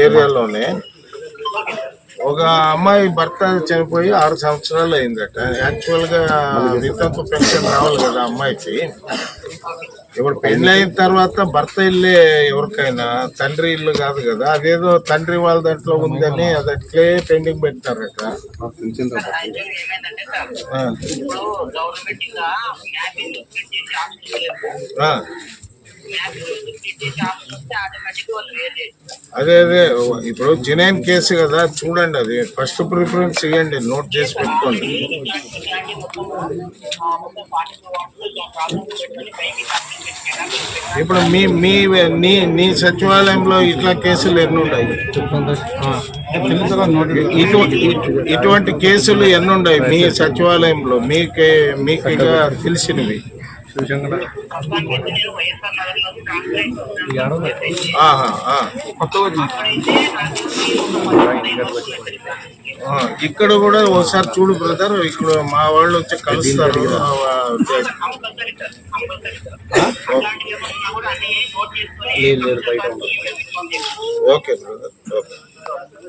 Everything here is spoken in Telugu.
ఏరియాలోనే ఒక అమ్మాయి భర్త చనిపోయి 6 సంవత్సరాలు అయిందట. యాక్చువల్గా వితంతు పెన్షన్ రావాలి కదా అమ్మాయికి. ఇప్పుడు పెళ్లి అయిన తర్వాత భర్త ఇల్లే ఎవరికైనా, తండ్రి ఇల్లు కాదు కదా. అదేదో తండ్రి వాళ్ళ దాంట్లో ఉందని అది అట్లే పెండింగ్ పెట్టారట. అదే అదే ఇప్పుడు జెన్యున్ కేసు కదా, చూడండి. అది ఫస్ట్ ప్రిఫరెన్స్ ఇవ్వండి, నోట్ చేసి పెట్టుకోండి. ఇప్పుడు మీ మీ నీ సచివాలయంలో ఇట్లా కేసులు ఎన్ని ఉన్నాయి? ఇటువంటి కేసులు ఎన్ని ఉన్నాయి మీ సచివాలయంలో? మీకు ఇక తెలిసినవి? ఇక్కడ కూడా ఒకసారి చూడు బ్రదర్, ఇక్కడ మా వాళ్ళు వచ్చి కలుస్తారు. Okay brother, okay.